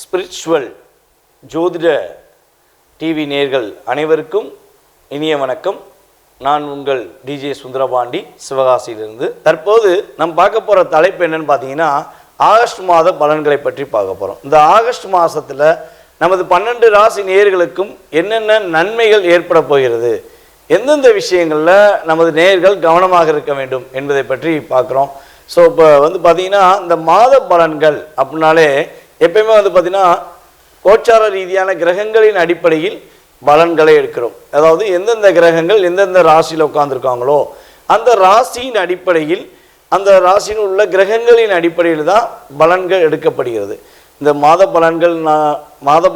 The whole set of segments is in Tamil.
ஸ்பிரிச்சுவல் ஜோதிட டிவி நேயர்கள் அனைவருக்கும் இனிய வணக்கம். நான் உங்கள் டிஜே சுந்தரபாண்டி, சிவகாசியிலிருந்து. தற்போது நம்ம பார்க்க போகிற தலைப்பு என்னன்னு பார்த்தீங்கன்னா, ஆகஸ்ட் மாத பலன்களை பற்றி பார்க்க போகிறோம். இந்த ஆகஸ்ட் மாதத்தில் நமது 12 ராசி நேயர்களுக்கும் என்னென்ன நன்மைகள் ஏற்பட போகிறது, எந்தெந்த விஷயங்களில் நமது நேயர்கள் கவனமாக இருக்க வேண்டும் என்பதை பற்றி பார்க்குறோம். ஸோ இப்போ பார்த்தீங்கன்னா, இந்த மாத பலன்கள் அப்படின்னாலே எப்பயுமே பார்த்தீங்கன்னா கோச்சார ரீதியான கிரகங்களின் அடிப்படையில் பலன்களை எடுக்கிறோம். அதாவது எந்தெந்த கிரகங்கள் எந்தெந்த ராசியில் உட்கார்ந்துருக்காங்களோ அந்த ராசியின் அடிப்படையில், அந்த ராசியில் உள்ள கிரகங்களின் அடிப்படையில் தான் பலன்கள் எடுக்கப்படுகிறது. இந்த மாத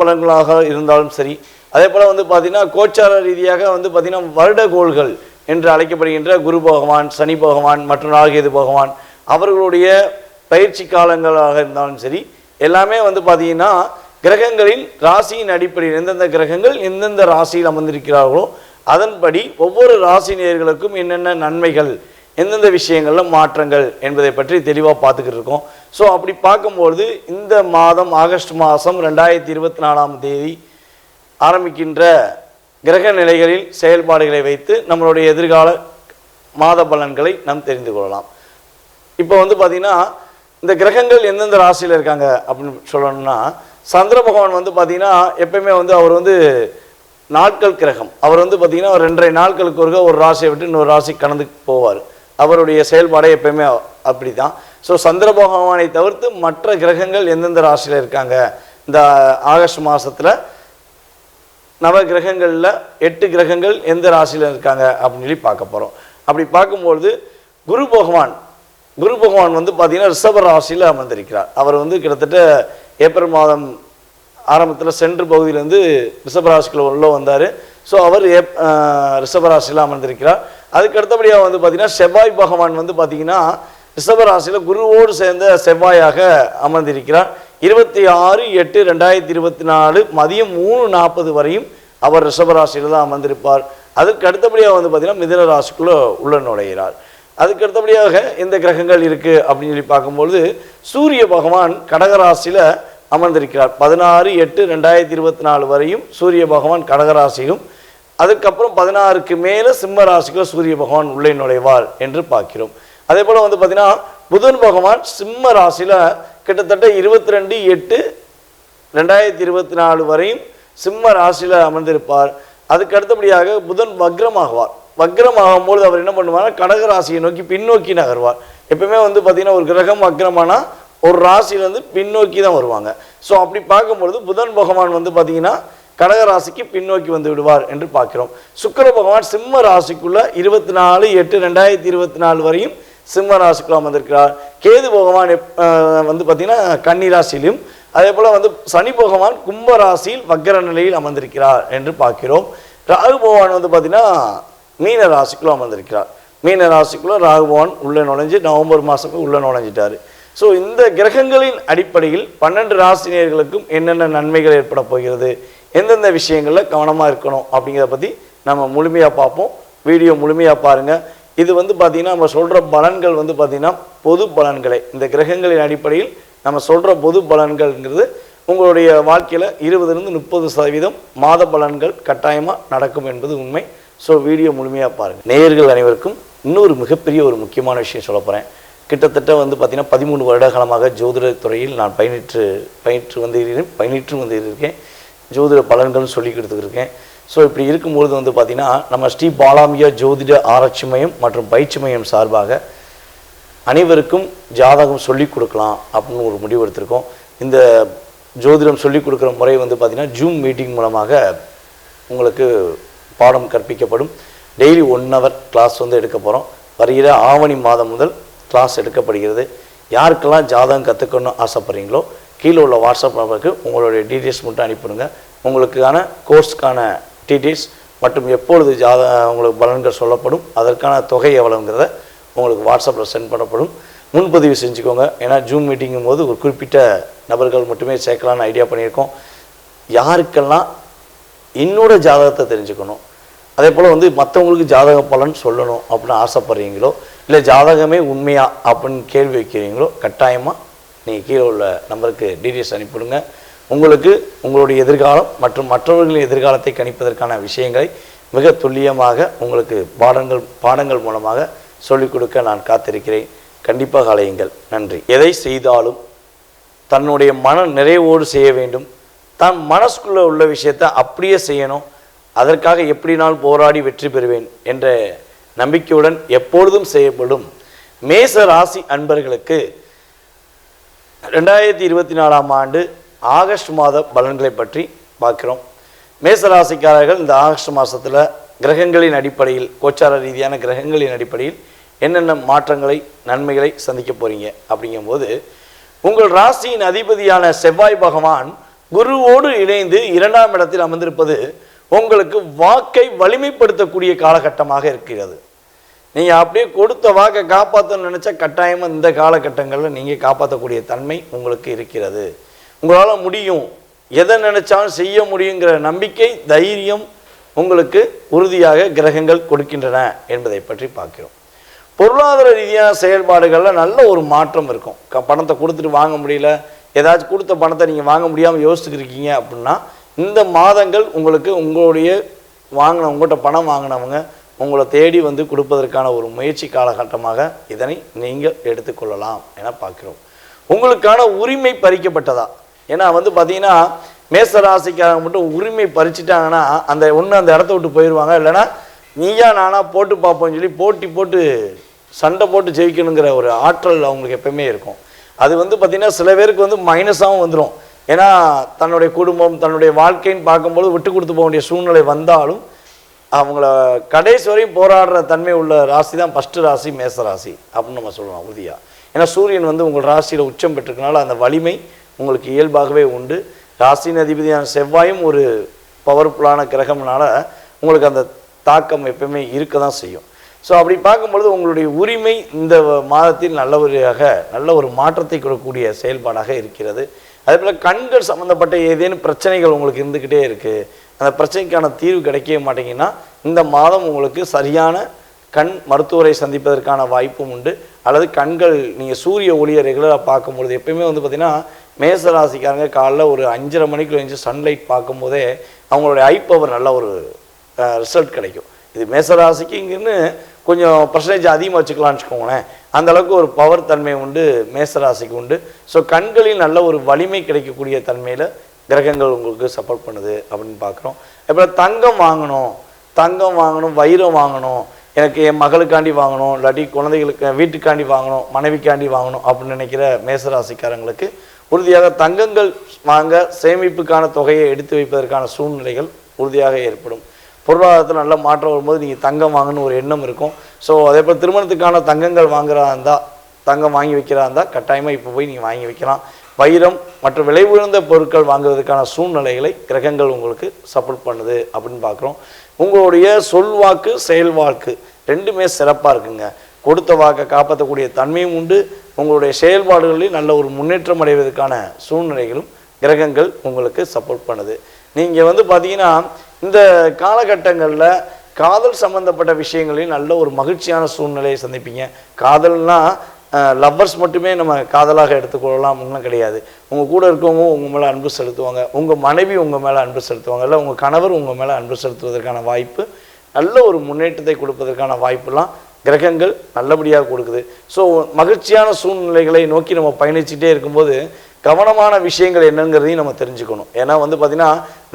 பலன்களாக இருந்தாலும் சரி, அதே போல் பார்த்தீங்கன்னா கோச்சார ரீதியாக பார்த்தீங்கன்னா வருடகோள்கள் என்று அழைக்கப்படுகின்ற குரு பகவான், சனி பகவான் மற்றும் ராகேது பகவான் அவர்களுடைய பயிற்சி காலங்களாக இருந்தாலும் சரி, எல்லாமே பார்த்தீங்கன்னா கிரகங்களின் ராசியின் அடிப்படையில் எந்தெந்த கிரகங்கள் எந்தெந்த ராசியில் அமர்ந்திருக்கிறார்களோ அதன்படி ஒவ்வொரு ராசி நேயர்களுக்கும் என்னென்ன நன்மைகள், எந்தெந்த விஷயங்களில் மாற்றங்கள் என்பதை பற்றி தெளிவாக பார்த்துக்கிட்டு இருக்கோம். ஸோ அப்படி பார்க்கும்பொழுது இந்த மாதம் ஆகஸ்ட் மாதம் 2024 ஆரம்பிக்கின்ற கிரக நிலைகளில் செயல்பாடுகளை வைத்து நம்மளுடைய எதிர்கால மாத பலன்களை நாம் தெரிந்து கொள்ளலாம். இப்போ பார்த்தீங்கன்னா இந்த கிரகங்கள் எந்தெந்த ராசியில் இருக்காங்க அப்படின்னு சொல்லணும்னா, சந்திர பகவான் பார்த்தீங்கன்னா எப்பயுமே அவர் நாட்கள் கிரகம். அவர் பார்த்தீங்கன்னா 2.5 நாட்களுக்கு ஒரு ராசியை விட்டு இன்னொரு ராசி கடந்து போவார். அவருடைய செயல்பாடை எப்பயுமே அப்படி தான். ஸோ சந்திர பகவானை தவிர்த்து மற்ற கிரகங்கள் எந்தெந்த ராசியில் இருக்காங்க, இந்த ஆகஸ்ட் மாதத்தில் நவ கிரகங்களில் 8 கிரகங்கள் எந்த ராசியில் இருக்காங்க அப்படின்னு சொல்லி பார்க்க போகிறோம். அப்படி பார்க்கும்பொழுது குரு பகவான் பார்த்தீங்கன்னா ரிஷப ராசியில் அமர்ந்திருக்கிறார். அவர் கிட்டத்தட்ட ஏப்ரல் மாதம் ஆரம்பத்தில் சென்று பகுதியிலேருந்து ரிஷபராசிக்குள்ள உள்ள வந்தார். ஸோ அவர் ரிஷபராசியில் அமர்ந்திருக்கிறார். அதுக்கு அடுத்தபடியாக பார்த்தீங்கன்னா செவ்வாய் பகவான் பார்த்தீங்கன்னா ரிஷபராசியில் குருவோடு சேர்ந்த செவ்வாயாக அமர்ந்திருக்கிறார். 26/8/2024 மதியம் 3:40 வரையும் அவர் ரிஷபராசியில் தான் அமர்ந்திருப்பார். அதுக்கு அடுத்தபடியாக பார்த்தீங்கன்னா மிதுன ராசிக்குள்ளே உள்ள நுழைகிறார். அதுக்கு அடுத்தபடியாக எந்த கிரகங்கள் இருக்குது அப்படின்னு சொல்லி பார்க்கும்பொழுது சூரிய பகவான் கடகராசியில் அமர்ந்திருக்கிறார். 16/8/2024 வரையும் சூரிய பகவான் கடகராசியிலும், அதுக்கப்புறம் 16க்கு மேலே சிம்ம ராசிக்குள்ள சூரிய பகவான் உள்ளே நுழைவார் என்று பார்க்கிறோம். அதே போல் பார்த்தீங்கன்னா புதன் பகவான் சிம்ம ராசியில் கிட்டத்தட்ட 22/8/2024 வரையும் சிம்ம ராசியில் அமர்ந்திருப்பார். அதுக்கு அடுத்தபடியாக புதன் வக்ரமாகுவார். வக்ரமாகும்போது அவர் என்ன பண்ணுவார், கடகராசியை நோக்கி பின்னோக்கி நகர்வார். எப்பவுமே பார்த்தீங்கன்னா ஒரு கிரகம் வக்ரமானா ஒரு ராசியிலேருந்து பின்னோக்கி தான் வருவாங்க. ஸோ அப்படி பார்க்கும்பொழுது புதன் பகவான் பார்த்தீங்கன்னா கடகராசிக்கு பின்னோக்கி வந்து விடுவார் என்று பார்க்கிறோம். சுக்கிர பகவான் சிம்ம ராசிக்குள்ள 24/8/2024 வரையும் சிம்ம ராசிக்குள்ள அமர்ந்திருக்கிறார். கேது பகவான் பார்த்தீங்கன்னா கன்னி ராசியிலும், அதே போல் சனி பகவான் கும்ப ராசியில் வக்ர நிலையில் அமர்ந்திருக்கிறார் என்று பார்க்கிறோம். ராகு பகவான் பார்த்தீங்கன்னா மீன ராசிக்குள்ள அமர்ந்திருக்கிறார். மீன ராசிக்குள்ள ராகு பகவான் உள்ளே நுழைஞ்சு நவம்பர் மாதத்துக்கு உள்ளே நுழைஞ்சிட்டார். ஸோ இந்த கிரகங்களின் அடிப்படையில் 12 ராசினியர்களுக்கும் என்னென்ன நன்மைகள் ஏற்பட போகிறது, எந்தெந்த விஷயங்களில் கவனமாக இருக்கணும் அப்படிங்கிறத பற்றி நம்ம முழுமையாக பார்ப்போம். வீடியோ முழுமையாக பாருங்கள். இது பார்த்தீங்கன்னா நம்ம சொல்கிற பலன்கள் பார்த்தீங்கன்னா பொது பலன்களை, இந்த கிரகங்களின் அடிப்படையில் நம்ம சொல்கிற பொது பலன்கள்ங்கிறது உங்களுடைய வாழ்க்கையில் 20-30% மாத பலன்கள் கட்டாயமாக நடக்கும் என்பது உண்மை. ஸோ வீடியோ முழுமையாக பாருங்கள். நேயர்கள் அனைவருக்கும் இன்னொரு மிகப்பெரிய ஒரு முக்கியமான விஷயம் சொல்ல போகிறேன். கிட்டத்தட்ட பார்த்தீங்கன்னா 13 வருட காலமாக ஜோதிட துறையில் நான் பயின்று வந்திருக்கேன். ஜோதிட பலன்கள் சொல்லி கொடுத்துருக்கேன். ஸோ இப்படி இருக்கும்பொழுது பார்த்தீங்கன்னா நம்ம ஸ்ரீ பாலாம்பிகா ஜோதிட ஆராய்ச்சி மையம் மற்றும் பயிற்சி மையம் சார்பாக அனைவருக்கும் ஜாதகம் சொல்லிக் கொடுக்கலாம் அப்படின்னு ஒரு முடிவு எடுத்திருக்கோம். இந்த ஜோதிடம் சொல்லிக் கொடுக்குற முறை பார்த்தீங்கன்னா ஜூம் மீட்டிங் மூலமாக உங்களுக்கு பாடம் கற்பிக்கப்படும். டெய்லி 1 hour கிளாஸ் எடுக்க போகிறோம். வருகிற ஆவணி மாதம் முதல் கிளாஸ் எடுக்கப்படுகிறது. யாருக்கெல்லாம் ஜாதகம் கற்றுக்கணும்னு ஆசைப்படுறீங்களோ கீழே உள்ள வாட்ஸ்அப் நம்பருக்கு உங்களுடைய டீட்டெயில்ஸ் மட்டும் அனுப்பிடுங்க. உங்களுக்கான கோர்ஸ்க்கான டீட்டெயில்ஸ் மற்றும் எப்பொழுது உங்களுக்கு பலன்கள் சொல்லப்படும், அதற்கான தொகை எவ்வளோங்கிறத உங்களுக்கு வாட்ஸ்அப்பில் சென்ட் பண்ணப்படும். முன்பதிவு செஞ்சுக்கோங்க. ஏன்னா ஜூம் மீட்டிங்கும் போது ஒரு குறிப்பிட்ட நபர்கள் மட்டுமே சேர்க்கலான்னு ஐடியா பண்ணியிருக்கோம். யாருக்கெல்லாம் என்னோட ஜாதகத்தை தெரிஞ்சுக்கணும், அதே போல் மற்றவங்களுக்கு ஜாதக பலன் சொல்லணும் அப்படின்னு ஆசைப்படுறீங்களோ இல்லை ஜாதகமே உண்மையா அப்படின்னு கேள்வி வைக்கிறீங்களோ கட்டாயமாக நீங்கள் கீழே உள்ள நம்பருக்கு டீட்டெயில்ஸ் அனுப்பிவிடுங்க. உங்களுக்கு உங்களுடைய எதிர்காலம் மற்றும் மற்றவர்களின் எதிர்காலத்தை கணிப்பதற்கான விஷயங்களை மிக துல்லியமாக உங்களுக்கு பாடங்கள் மூலமாக சொல்லிக் கொடுக்க நான் காத்திருக்கிறேன். கண்டிப்பாக அலையுங்கள். நன்றி. எதை செய்தாலும் தன்னுடைய மன நிறைவோடு செய்ய வேண்டும். தான் மனசுக்குள்ளே உள்ள விஷயத்தை அப்படியே செய்யணும். அதற்காக எப்படினாலும் போராடி வெற்றி பெறுவேன் என்ற நம்பிக்கையுடன் எப்பொழுதும் செய்யப்படும் மேச ராசி அன்பர்களுக்கு 2024ஆம் ஆண்டு ஆகஸ்ட் மாத பலன்களை பற்றி பார்க்கிறோம். மேசராசிக்காரர்கள் இந்த ஆகஸ்ட் மாதத்தில் கிரகங்களின் அடிப்படையில், கோச்சார ரீதியான கிரகங்களின் அடிப்படையில் என்னென்ன மாற்றங்களை நன்மைகளை சந்திக்க போகிறீங்க அப்படிங்கும்போது, உங்கள் ராசியின் அதிபதியான செவ்வாய் பகவான் குருவோடு இணைந்து 2ஆம் இடத்தில் அமர்ந்திருப்பது உங்களுக்கு வாக்கை வலிமைப்படுத்தக்கூடிய காலகட்டமாக இருக்கிறது. நீங்கள் அப்படியே கொடுத்த வாக்கை காப்பாற்றணும்னு நினச்சா கட்டாயமாக இந்த காலகட்டங்களில் நீங்கள் காப்பாற்றக்கூடிய தன்மை உங்களுக்கு இருக்கிறது. உங்களால் முடியும், எதை நினைச்சாலும் செய்ய முடியுங்கிற நம்பிக்கை, தைரியம் உங்களுக்கு உறுதியாக கிரகங்கள் கொடுக்கின்றன என்பதை பற்றி பார்க்கிறோம். பொருளாதார ரீதியான செயல்பாடுகளில் நல்ல ஒரு மாற்றம் இருக்கும். பணத்தை கொடுத்துட்டு வாங்க முடியல, ஏதாச்சும் கொடுத்த பணத்தை நீங்கள் வாங்க முடியாமல் யோசிச்சுக்கிருக்கீங்க அப்படின்னா, இந்த மாதங்கள் உங்களுக்கு உங்களுடைய உங்கள்கிட்ட பணம் வாங்கினவங்க உங்களை தேடி வந்து கொடுப்பதற்கான ஒரு முயற்சி காலகட்டமாக இதனை நீங்கள் எடுத்துக்கொள்ளலாம் என பார்க்கிறோம். உங்களுக்கான உரிமை பறிக்கப்பட்டதா? ஏன்னா பார்த்தீங்கன்னா மேசராசிக்காரங்க மட்டும் உரிமை பறிச்சிட்டாங்கன்னா அந்த இடத்த விட்டு போயிடுவாங்க. இல்லைன்னா நீயா நானா போட்டு பார்ப்போம்னு சொல்லி போட்டு சண்டை போட்டு ஜெயிக்கணுங்கிற ஒரு ஆற்றல் அவங்களுக்கு எப்பவுமே இருக்கும். அது பார்த்தீங்கன்னா சில பேருக்கு மைனஸாகவும் வந்துடும். ஏன்னா தன்னுடைய குடும்பம், தன்னுடைய வாழ்க்கைன்னு பார்க்கும்போது விட்டு கொடுத்து போக வேண்டிய சூழ்நிலை வந்தாலும் அவங்கள கடைசி வரையும் போராடுற தன்மை உள்ள ராசி தான் ஃபஸ்ட்டு ராசி மேசராசி அப்படின்னு நம்ம சொல்லலாம் உறுதியாக. ஏன்னா சூரியன் உங்கள் ராசியில் உச்சம் பெற்றிருக்கனால அந்த வலிமை உங்களுக்கு இயல்பாகவே உண்டு. ராசியின் அதிபதியான செவ்வாயும் ஒரு பவர்ஃபுல்லான கிரகம்னால உங்களுக்கு அந்த தாக்கம் எப்பவுமே இருக்க தான் செய்யும். ஸோ அப்படி பார்க்கும்பொழுது உங்களுடைய உரிமை இந்த மாதத்தில் நல்ல ஒரு மாற்றத்தை கொடுக்கக்கூடிய செயல்பாடாக இருக்கிறது. அதே போல் கண்கள் சம்மந்தப்பட்ட ஏதேனும் பிரச்சனைகள் உங்களுக்கு இருந்துக்கிட்டே இருக்குது, அந்த பிரச்சனைக்கான தீர்வு கிடைக்கவே மாட்டேங்கன்னா இந்த மாதம் உங்களுக்கு சரியான கண் மருத்துவரை சந்திப்பதற்கான வாய்ப்பும் உண்டு. அல்லது கண்கள் நீங்கள் சூரிய ஒளியை ரெகுலராக பார்க்கும்பொழுது எப்பயுமே பார்த்திங்கன்னா மேசராசிக்காரங்க காலைல ஒரு 5:30 மணிக்கு எழுந்து சன்லைட் பார்க்கும்போதே அவங்களுடைய ஐ பவர் நல்ல ஒரு ரிசல்ட் கிடைக்கும். இது மேசராசிக்கு இங்கேன்னு கொஞ்சம் பர்சன்டேஜ் அதிகமாக வச்சுக்கலான்னு வச்சுக்கோங்களேன். அந்தளவுக்கு ஒரு பவர் தன்மை உண்டு மேசராசிக்கு உண்டு. ஸோ கண்களில் நல்ல ஒரு வலிமை கிடைக்கக்கூடிய தன்மையில் கிரகங்கள் உங்களுக்கு சப்போர்ட் பண்ணுது அப்படின்னு பார்க்குறோம். அப்புறம் தங்கம் வாங்கணும், வைரம் வாங்கணும், எனக்கு என் மகளுக்காண்டி வாங்கணும், இல்லாட்டி குழந்தைகளுக்கு வீட்டுக்காண்டி வாங்கணும், மனைவிக்காண்டி வாங்கணும் அப்படின்னு நினைக்கிற மேசராசிக்காரங்களுக்கு உறுதியாக தங்கங்கள் வாங்க சேமிப்புக்கான தொகையை எடுத்து வைப்பதற்கான சூழ்நிலைகள் உறுதியாக ஏற்படும். பொருளாதாரத்தில் நல்ல மாற்றம் வரும்போது நீங்கள் தங்கம் வாங்கணும்னு ஒரு எண்ணம் இருக்கும். ஸோ அதே போல் திருமணத்துக்கான தங்கங்கள் வாங்குறதா இருந்தால், தங்கம் வாங்கி வைக்கிறதா இருந்தால் கட்டாயமாக இப்போ போய் நீங்கள் வாங்கி வைக்கலாம். வைரம் மற்றும் விலை உயர்ந்த பொருட்கள் வாங்குவதற்கான சூழ்நிலைகளை கிரகங்கள் உங்களுக்கு சப்போர்ட் பண்ணுது அப்படின்னு பார்க்குறோம். உங்களுடைய சொல்வாக்கு செயல்வாக்கு ரெண்டுமே சிறப்பாக இருக்குங்க. கொடுத்த வாக்கை காப்பாற்றக்கூடிய தன்மையும் உண்டு. உங்களுடைய செயல்பாடுகளில் நல்ல ஒரு முன்னேற்றம் அடைவதற்கான சூழ்நிலைகளும் கிரகங்கள் உங்களுக்கு சப்போர்ட் பண்ணுது. நீங்கள் பார்த்தீங்கன்னா இந்த காலகட்டங்களில் காதல் சம்பந்தப்பட்ட விஷயங்களையும் நல்ல ஒரு மகிழ்ச்சியான சூழ்நிலையை சந்திப்பீங்க. காதல்னால் லவ்வர்ஸ் மட்டுமே நம்ம காதலாக எடுத்துக்கொள்ளலாம் ஒன்றும் கிடையாது. உங்கள் கூட இருக்கவங்க உங்கள் மேலே அன்பு செலுத்துவாங்க, உங்கள் மனைவி உங்கள் மேலே அன்பு செலுத்துவாங்க, இல்லை உங்கள் கணவர் உங்கள் மேலே அன்பு செலுத்துவதற்கான வாய்ப்பு, நல்ல ஒரு முன்னேற்றத்தை கொடுப்பதற்கான வாய்ப்புலாம் கிரகங்கள் நல்லபடியாக கொடுக்குது. ஸோ மகிழ்ச்சியான சூழ்நிலைகளை நோக்கி நம்ம பயணிச்சுட்டே இருக்கும்போது கவனமான விஷயங்கள் என்னங்கிறதையும் நம்ம தெரிஞ்சுக்கணும். ஏன்னா பார்த்திங்கன்னா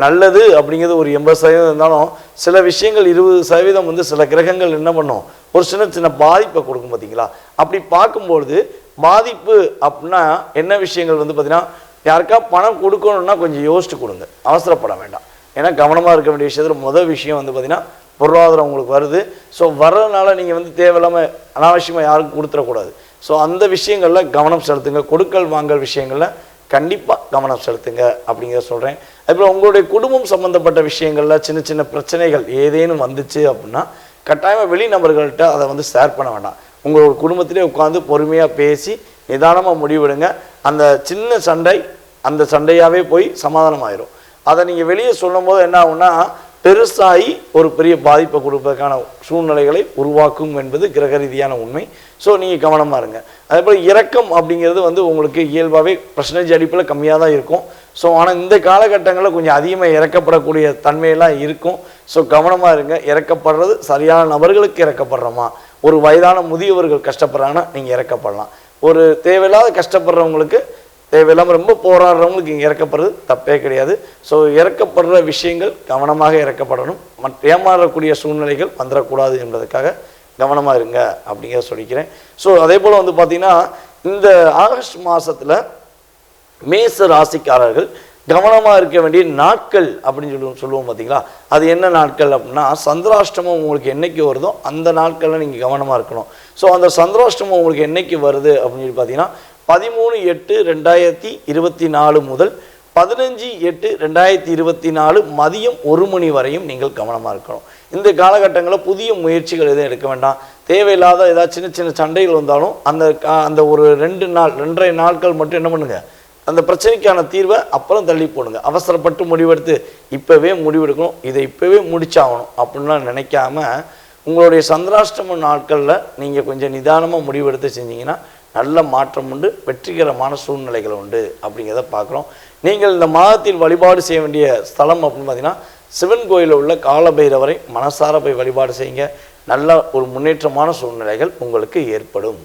நல்லது அப்படிங்கிறது ஒரு 80% இருந்தாலும் சில விஷயங்கள் 20% சில கிரகங்கள் என்ன பண்ணும், ஒரு சின்ன பாதிப்பை கொடுக்கும் பார்த்தீங்களா. அப்படி பார்க்கும்பொழுது பாதிப்பு அப்படின்னா என்ன விஷயங்கள் பார்த்திங்கன்னா, யாருக்கா பணம் கொடுக்கணும்னா கொஞ்சம் யோசிச்சு கொடுங்க, அவசரப்பட வேண்டாம். ஏன்னா கவனமாக இருக்க வேண்டிய விஷயத்தில் முதல் விஷயம் பார்த்திங்கன்னா பொருளாதாரம் உங்களுக்கு வருது. ஸோ வர்றதுனால நீங்கள் தேவையில்லாமல் அனாவசியமாக யாருக்கும் கொடுத்துடக்கூடாது. ஸோ அந்த விஷயங்களில் கவனம் செலுத்துங்க. கொடுக்கல் வாங்கல் விஷயங்களில் கண்டிப்பாக கவனம் செலுத்துங்க அப்படிங்கிறத சொல்கிறேன். அதுபோல் உங்களுடைய குடும்பம் சம்மந்தப்பட்ட விஷயங்களில் சின்ன பிரச்சனைகள் ஏதேனும் வந்துச்சு அப்படின்னா கட்டாயமாக வெளி நபர்கள்ட்ட அதை ஷேர் பண்ண வேண்டாம். உங்களோட குடும்பத்திலே உட்காந்து பொறுமையாக பேசி நிதானமாக முடிவெடுங்க. அந்த சின்ன சண்டை அந்த சண்டையாகவே போய் சமாதானம் ஆயிரும். அதை நீங்கள் வெளியே சொல்லும் போது என்ன ஆகுன்னா பெருசாகி ஒரு பெரிய பாதிப்பை கொடுப்பதற்கான சூழ்நிலைகளை உருவாக்கும் என்பது கிரக ரீதியான உண்மை. ஸோ நீங்கள் கவனமாக இருங்க. அதே போல் இரக்கம் அப்படிங்கிறது வந்து உங்களுக்கு இயல்பாகவே பர்சன்டேஜ் அடிப்பில் கம்மியாக தான் இருக்கும். ஸோ ஆனால் இந்த காலகட்டங்களில் கொஞ்சம் அதிகமாக இறக்கப்படக்கூடிய தன்மையெல்லாம் இருக்கும். ஸோ கவனமாக இருங்க. இறக்கப்படுறது சரியான நபர்களுக்கு இறக்கப்படுறோமா? ஒரு வயதான முதியவர்கள் கஷ்டப்படுறாங்கன்னா நீங்கள் இறக்கப்படலாம். ஒரு தேவையில்லாத கஷ்டப்படுறவங்களுக்கு, தேவையில்லாமல் ரொம்ப போராடுறவங்களுக்கு இங்கே இறக்கப்படுறது தப்பே கிடையாது. ஸோ இறக்கப்படுற விஷயங்கள் கவனமாக இறக்கப்படணும். ஏமாறக்கூடிய சூழ்நிலைகள் வந்துடக்கூடாது என்பதற்காக கவனமாக இருங்க அப்படிங்கிறத சொல்லிக்கிறேன். ஸோ அதே போல் வந்து பார்த்திங்கன்னா இந்த ஆகஸ்ட் மாதத்தில் மேச ராசிக்காரர்கள் கவனமாக இருக்க வேண்டிய நாட்கள் அப்படின்னு சொல்லுவோம் பார்த்தீங்களா, அது என்ன நாட்கள் அப்படின்னா, சந்திராஷ்டமம் உங்களுக்கு என்றைக்கு வருதோ அந்த நாட்களில் நீங்கள் கவனமாக இருக்கணும். ஸோ அந்த சந்திராஷ்டமம் உங்களுக்கு என்றைக்கு வருது அப்படின்னு சொல்லி பார்த்தீங்கன்னா 13/8/2024 முதல் 15/8/2024 மதியம் 1 மணி வரையும் நீங்கள் கவனமாக இருக்கணும். இந்த காலகட்டங்களில் புதிய முயற்சிகள் எதுவும் எடுக்க வேண்டாம். தேவையில்லாத ஏதாவது சின்ன சின்ன சண்டைகள் வந்தாலும் அந்த ஒரு 2 நாட்கள் மட்டும் என்ன பண்ணுங்க, அந்த பிரச்சனைக்கான தீர்வை அப்புறம் தள்ளி போடுங்க. அவசரப்பட்டு முடிவெடுத்து இப்போவே முடிவெடுக்கணும், இதை இப்போவே முடிச்சாகணும் அப்படின்லாம் நினைக்காம உங்களுடைய சந்திராஷ்டம நாட்களில் நீங்கள் கொஞ்சம் நிதானமாக முடிவெடுத்து செஞ்சீங்கன்னா நல்ல மாற்றம் உண்டு, வெற்றிகரமான சூழ்நிலைகள் உண்டு அப்படிங்கிறத பார்க்குறோம். நீங்கள் இந்த மாதத்தில் வழிபாடு செய்ய வேண்டிய ஸ்தலம் அப்படின்னு பார்த்தீங்கன்னா சிவன் கோயிலில் உள்ள காலபைரவரை மனசார போய் வழிபாடு செய்யுங்க. நல்ல ஒரு முன்னேற்றமான சூழ்நிலைகள் உங்களுக்கு ஏற்படும்.